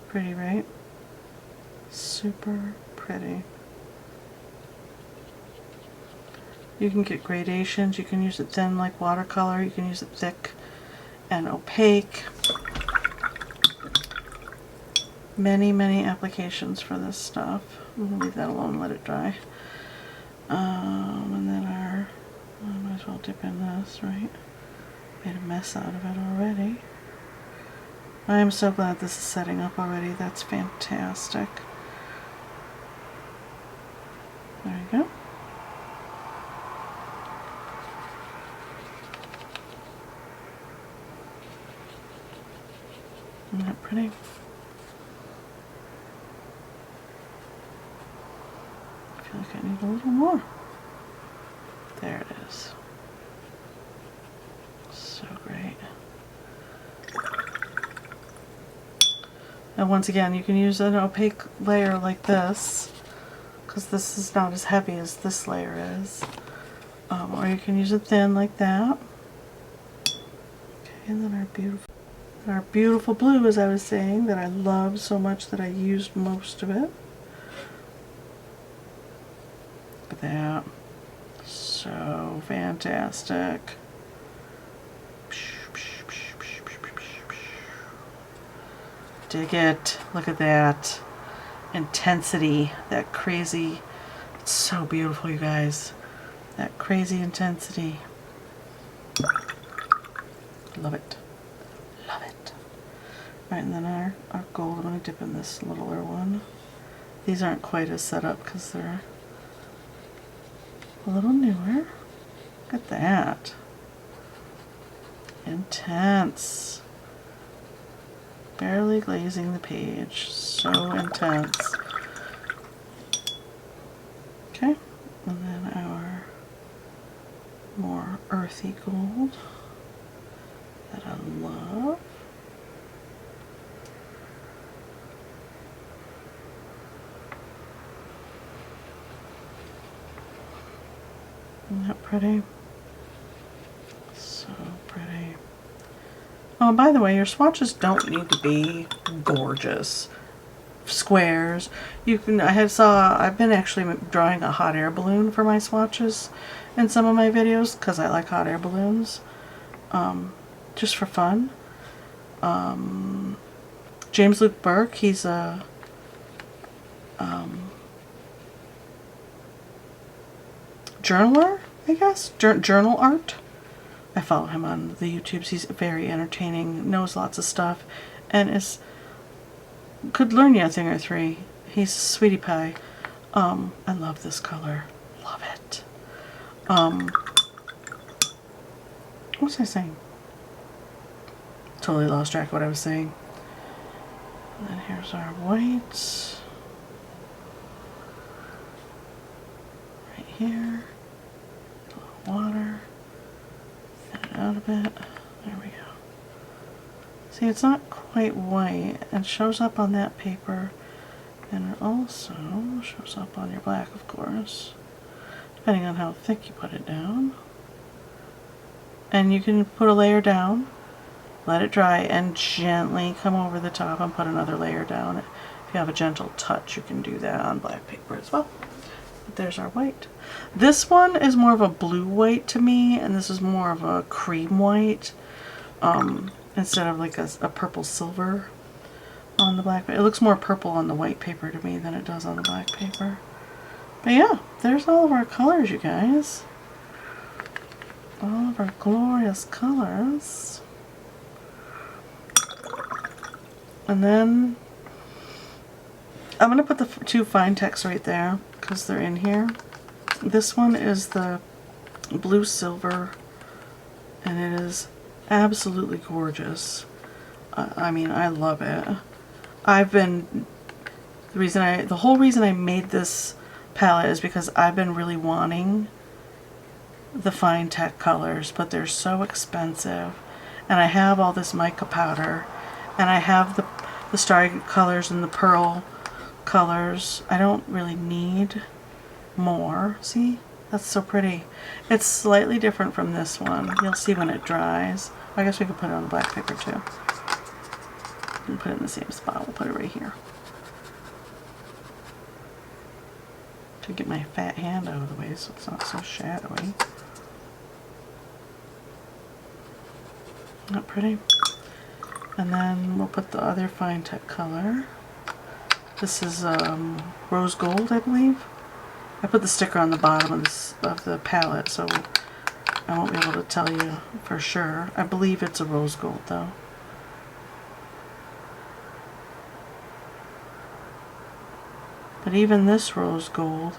Pretty, right? Super pretty. You can get gradations. You can use it thin like watercolor. You can use it thick and opaque. Many, many applications for this stuff. We'll leave that alone and let it dry. And then I might as well dip in this, right? Made a mess out of it already. I am so glad this is setting up already. That's fantastic. There you go. Isn't that pretty? I feel like I need a little more. There it is. So great. And once again, you can use an opaque layer like this, because this is not as heavy as this layer is. Or you can use it thin like that. Okay, and then our beautiful blue, as I was saying, that I love so much that I used most of it. Look at that. So fantastic. Dig it. Look at that intensity, that crazy, it's so beautiful, you guys. That crazy intensity. Love it. Love it. Alright, and then our gold, I'm going to dip in this littler one. These aren't quite as set up because they're a little newer. Look at that. Intense. Barely glazing the page. So intense. Okay, and then our more earthy gold that I love. Isn't that pretty? So pretty. Oh, by the way, your swatches don't need to be gorgeous. Squares. You can. I've been actually drawing a hot air balloon for my swatches, in some of my videos because I like hot air balloons, just for fun. James Luke Burke, he's a journaler, I guess, journal art. I follow him on the YouTubes. He's very entertaining, knows lots of stuff, and could learn you a thing or three. He's a sweetie pie. I love this color. Love it. What was I saying? Totally lost track of what I was saying. And then here's our whites. Right here. A little water. Thin it out a bit. There we go. See, it's not quite white. It shows up on that paper, and it also shows up on your black, of course, depending on how thick you put it down. And you can put a layer down, let it dry, and gently come over the top and put another layer down. If you have a gentle touch, you can do that on black paper as well. But there's our white. This one is more of a blue white to me, and this is more of a cream white, instead of like a purple silver on the black paper. It looks more purple on the white paper to me than it does on the black paper. But yeah, there's all of our colors, you guys. All of our glorious colors. And then I'm going to put the two fine texts right there because they're in here. This one is the blue silver, and it is absolutely gorgeous. I mean, I love it. The whole reason I made this palette is because I've been really wanting the fine tech colors, but they're so expensive. And I have all this mica powder, and I have the starry colors and the pearl colors. I don't really need more. See? That's so pretty. It's slightly different from this one. You'll see when it dries. I guess we could put it on the black paper too. And put it in the same spot. We'll put it right here. To get my fat hand out of the way so it's not so shadowy. Not pretty? And then we'll put the other fine tech color. This is rose gold, I believe. I put the sticker on the bottom of the palette, so I won't be able to tell you for sure. I believe it's a rose gold, though. But even this rose gold,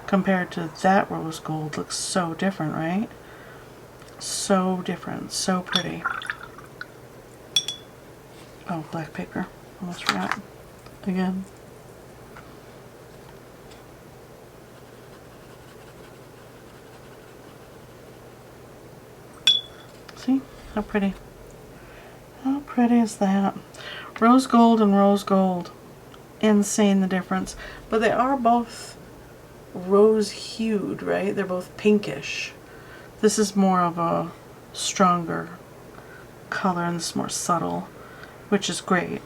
compared to that rose gold, looks so different, right? So different, so pretty. Oh, black paper. Almost forgot. Again. See? How pretty. How pretty is that? Rose gold and rose gold. Insane the difference. But they are both rose hued, right? They're both pinkish. This is more of a stronger color and this is more subtle, which is great.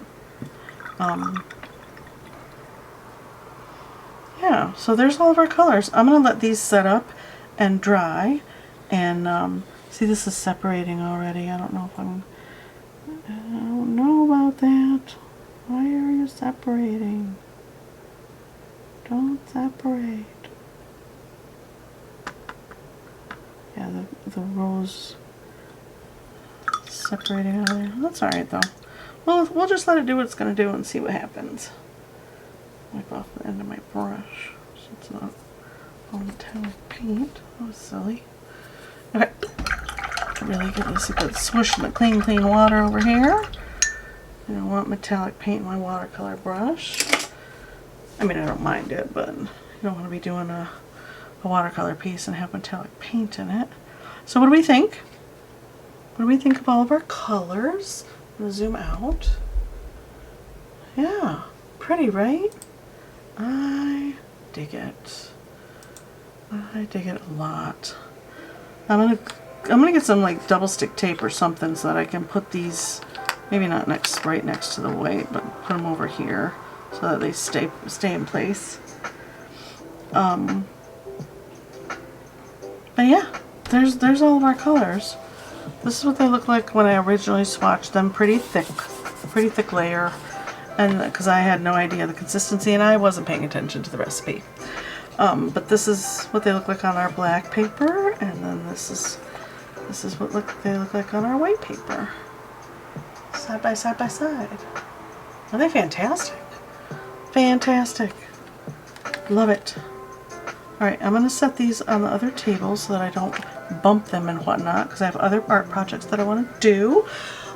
Yeah, so there's all of our colors. I'm going to let these set up and dry. And see, this is separating already. I don't know about that. Why are you separating? Don't separate. Yeah, the rose separating out of there. That's alright though. Well, we'll just let it do what it's going to do and see what happens. Wipe off the end of my brush so it's not all metallic paint. That was silly. Okay. Really give this a good swoosh in the clean water over here. I don't want metallic paint in my watercolor brush. I mean, I don't mind it, but you don't want to be doing a watercolor piece and have metallic paint in it. So what do we think? What do we think of all of our colors? I'm going to zoom out. Yeah, pretty, right? I dig it. I dig it a lot. I'm gonna get some like double stick tape or something so that I can put these, maybe not right next to the white, but put them over here so that they stay in place. But yeah, there's all of our colors. This is what they look like when I originally swatched them. Pretty thick layer. And because I had no idea the consistency and I wasn't paying attention to the recipe. But this is what they look like on our black paper, and then this is what they look like on our white paper. Side by side by side. Are they fantastic? Fantastic. Love it. Alright, I'm going to set these on the other table so that I don't bump them and whatnot, because I have other art projects that I want to do.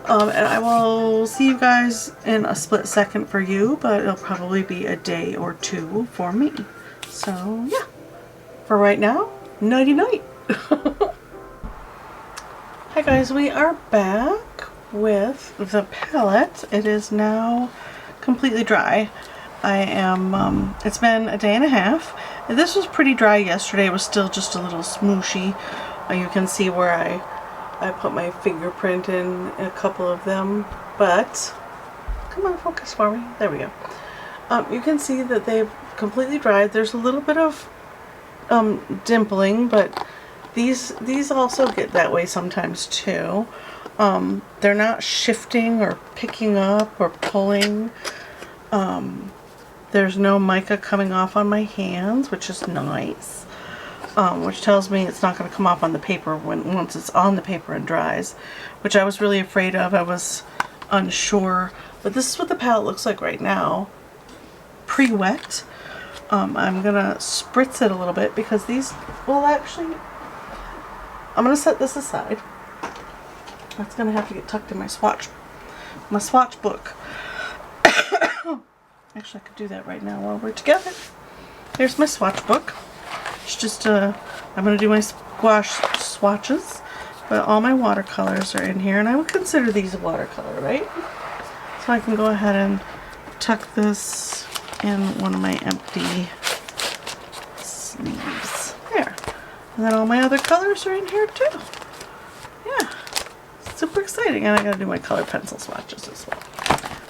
And I will see you guys in a split second for you, but it'll probably be a day or two for me. So, yeah. For right now, nighty-night. Hi guys, we are back with the palette. It is now completely dry. I am, it's been a day and a half. This was pretty dry yesterday. It was still just a little smooshy. You can see where I put my fingerprint in a couple of them, but come on, focus for me. There we go. You can see that they've completely dried. There's a little bit of dimpling, but these also get that way sometimes too. They're not shifting or picking up or pulling. There's no mica coming off on my hands, which is nice. Which tells me it's not going to come off on the paper once it's on the paper and dries, which I was really afraid of. I was unsure, but this is what the palette looks like right now, pre-wet. I'm gonna spritz it a little bit because these will actually. I'm gonna set this aside. That's gonna have to get tucked in my swatch book. Actually, I could do that right now while we're together. Here's my swatch book. It's just I'm going to do my swatches, but all my watercolors are in here, and I would consider these a watercolor, right? So I can go ahead and tuck this in one of my empty sleeves. There. And then all my other colors are in here too. Yeah. Super exciting. And I got to do my color pencil swatches as well.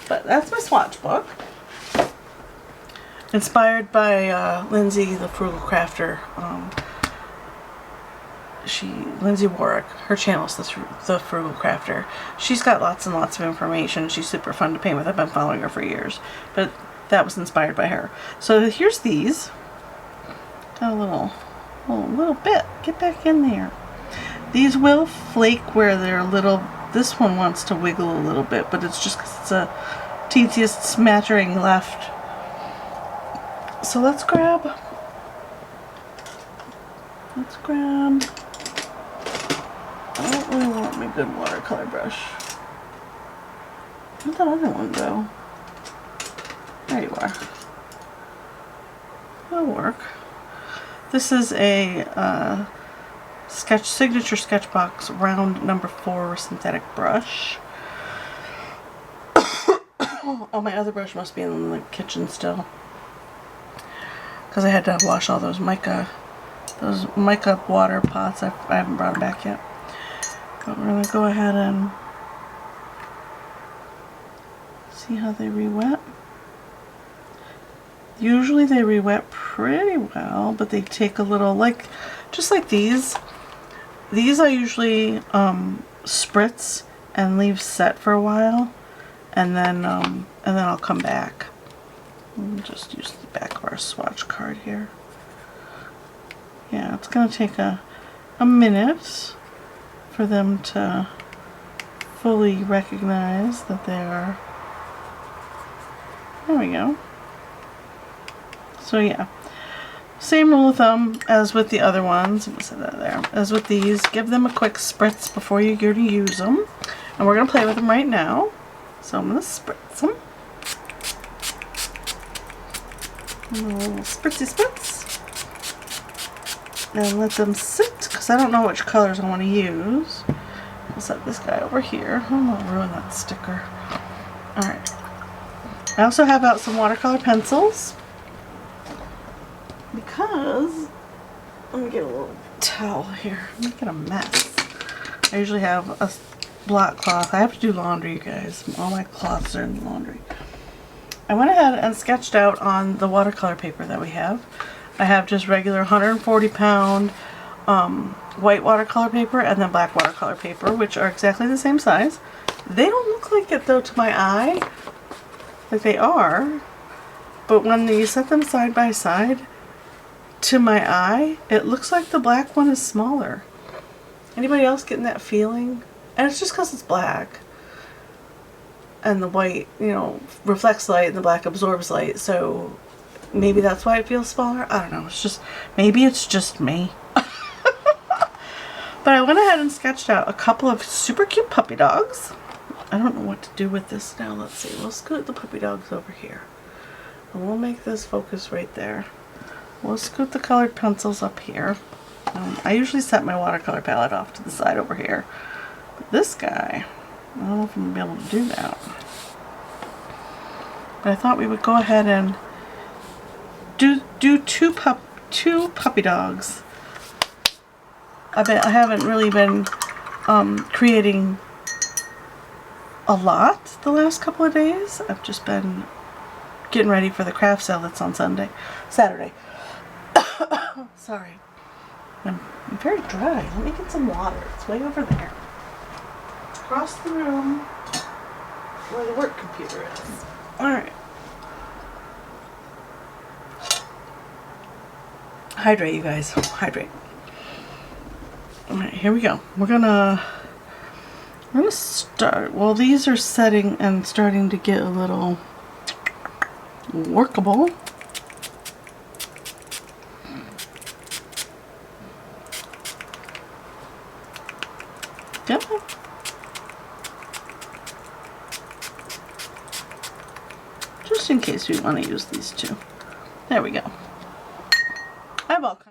But that's my swatch book. Inspired by Lindsay, the Frugal Crafter. Lindsay Warwick, her channel is the Frugal Crafter. She's got lots and lots of information. She's super fun to paint with. I've been following her for years. But that was inspired by her. So here's these. Got a little bit. Get back in there. These will flake where they're a little. This one wants to wiggle a little bit, but it's just because it's a teeniest smattering left. So let's grab. I don't really want my good watercolor brush. Where'd that other one go? There you are. That'll work. This is a signature Sketchbox round number 4 synthetic brush. Oh, my other brush must be in the kitchen still, because I had to wash all those mica water pots. I haven't brought them back yet. But we're going to go ahead and see how they re-wet. Usually they re-wet pretty well, but they take a little, just like these. These I usually spritz and leave set for a while, and then I'll come back. We'll just use the back of our swatch card here. Yeah, it's going to take a minute for them to fully recognize that they are. There we go. So yeah, same rule of thumb as with the other ones. I'm going to set that there. As with these, give them a quick spritz before you go to use them. And we're going to play with them right now. So I'm going to spritz them. A little spritzy spritz. And let them sit, because I don't know which colors I want to use. I'll set this guy over here. I don't want to ruin that sticker. Alright. I also have out some watercolor pencils, because, let me get a little towel here. I'm making a mess. I usually have a block cloth. I have to do laundry, you guys. All my cloths are in the laundry. I went ahead and sketched out on the watercolor paper that we have. I have just regular 140 pound white watercolor paper and then black watercolor paper, which are exactly the same size. They don't look like it though to my eye, like they are, but when you set them side by side, to my eye, it looks like the black one is smaller. Anybody else getting that feeling? And it's just because it's black. And the white, you know, reflects light and the black absorbs light, so maybe that's why it feels smaller. I don't know, it's just, maybe it's just me. But I went ahead and sketched out a couple of super cute puppy dogs. I don't know what to do with this now. Let's see, we'll scoot the puppy dogs over here. And we'll make this focus right there. We'll scoot the colored pencils up here. I usually set my watercolor palette off to the side over here. But this guy, I don't know if I'm going to be able to do that. But I thought we would go ahead and do two puppy dogs. I haven't really been creating a lot the last couple of days. I've just been getting ready for the craft sale that's on Saturday. Sorry. I'm very dry. Let me get some water. It's way over there. Across the room where the work computer is. Alright. Hydrate, you guys. Hydrate. Alright, here we go. We're gonna start. Well, these are setting and starting to get a little workable. Yep. Just in case we want to use these two. There we go. I have all kinds.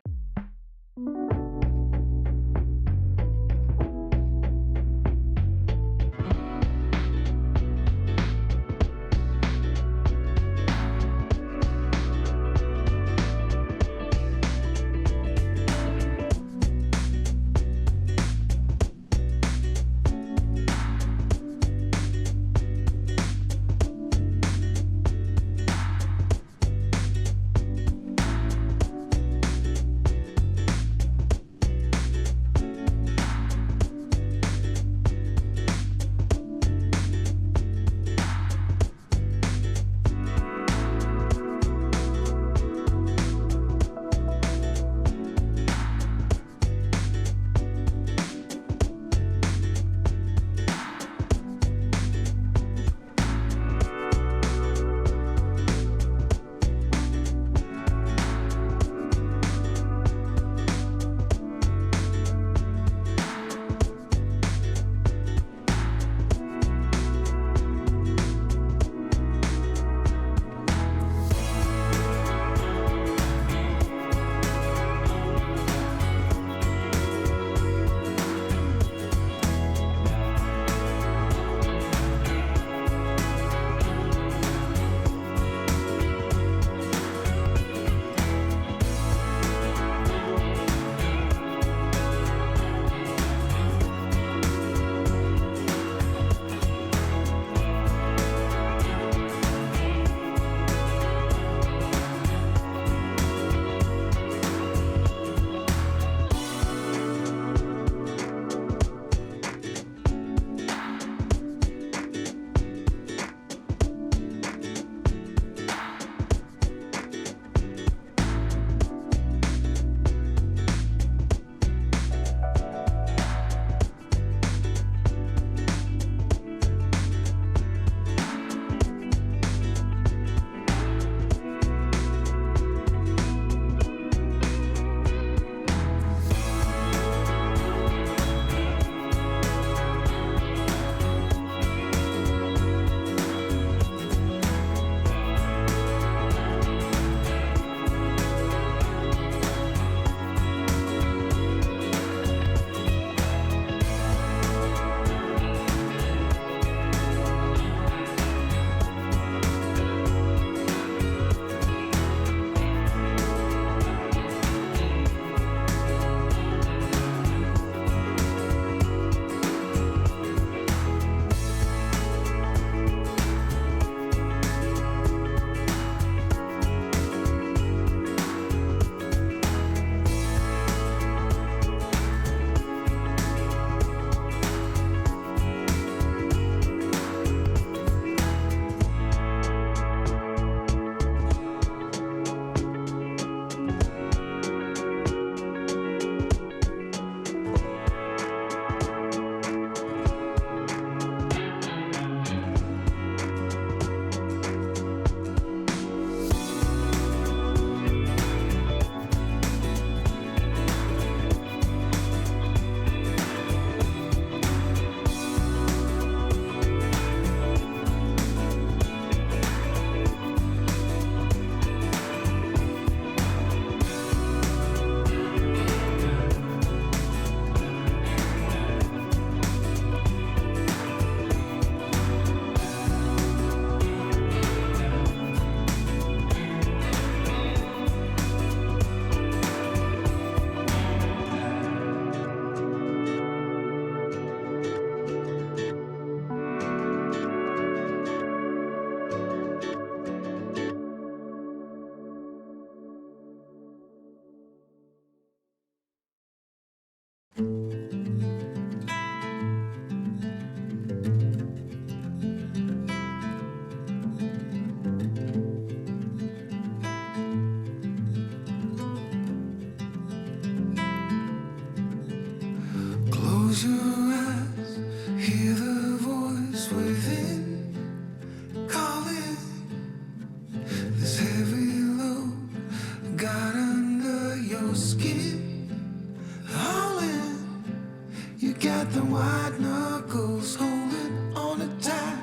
knuckles holding on it tight,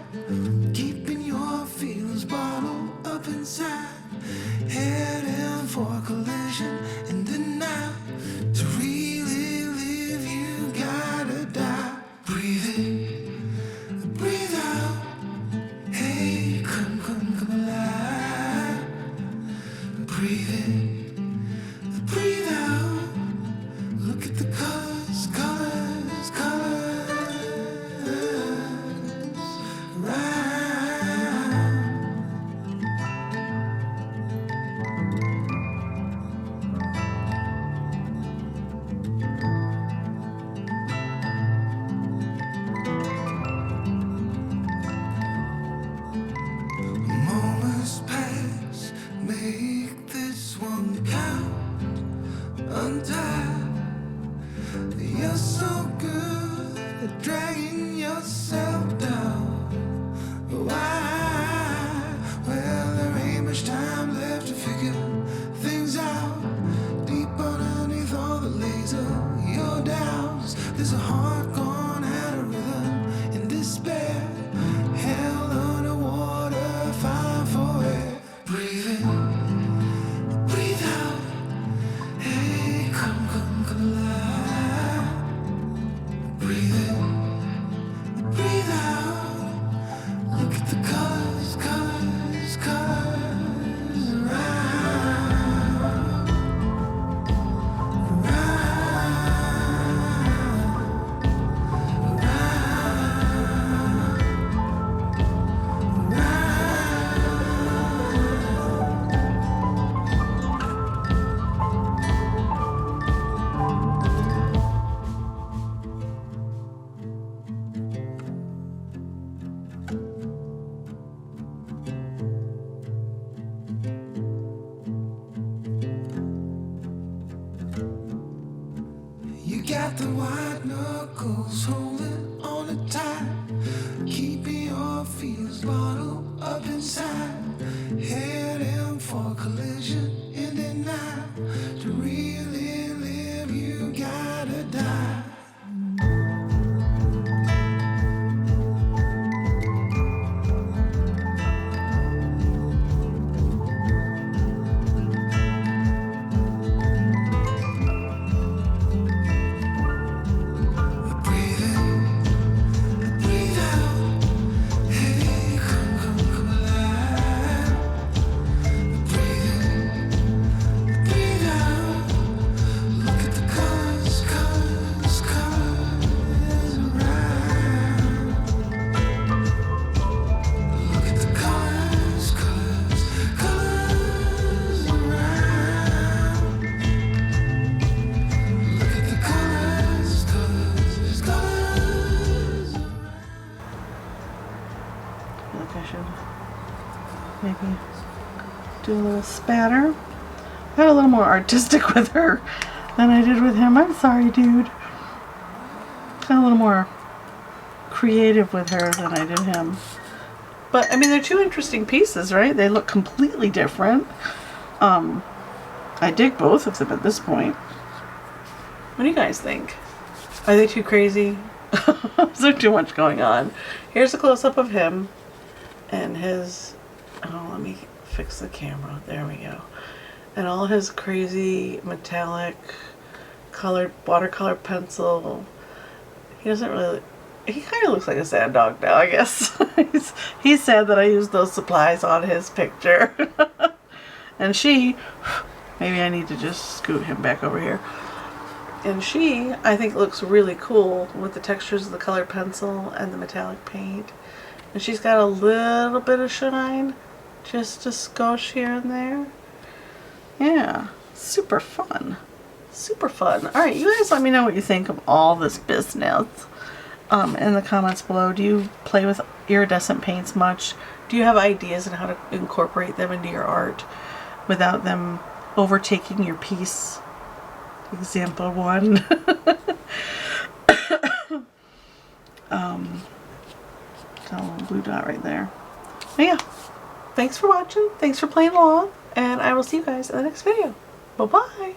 keeping your feelings bottled up inside, heading for a collision in the night. To really live, you gotta die. Breathe in, breathe out. Hey, come alive. Breathe in, breathe out. Look at the colors, colors, colors around. Moments pass, make this one count. Untied, you're so good at dragging yourself down. Why? Well, there ain't much time left to figure things out. Deep underneath all the laser, your doubts. There's a heart gone out of rhythm in despair. Held underwater, fine for air. Breathe in, breathe out. Hey, come alive. Breathe in, breathe out. Look at the colors, colors, colors around, You got the white knuckles holding on it tight, keeping your feelings bottled up inside, heading for a collision in the night. To really live, you gotta die.
Maybe do a little spatter. I got a little more artistic with her than I did with him. I'm sorry, dude. Got a little more creative with her than I did him. But, I mean, they're two interesting pieces, right? They look completely different. I dig both of them at this point. What do you guys think? Are they too crazy? Is there too much going on? Here's a close-up of him and his... Oh, let me fix the camera. There we go. And all his crazy metallic colored watercolor pencil. He doesn't really... He kind of looks like a sad dog now, I guess. He's sad that I used those supplies on his picture. And she... Maybe I need to just scoot him back over here. And she, I think, looks really cool with the textures of the colored pencil and the metallic paint. And she's got a little bit of shine, just a skosh here and there. Yeah, super fun. Super fun. Alright, you guys let me know what you think of all this business in the comments below. Do you play with iridescent paints much? Do you have ideas on how to incorporate them into your art without them overtaking your piece? Example 1. Got a little blue dot right there. But yeah, thanks for watching. Thanks for playing along. And I will see you guys in the next video. Bye-bye.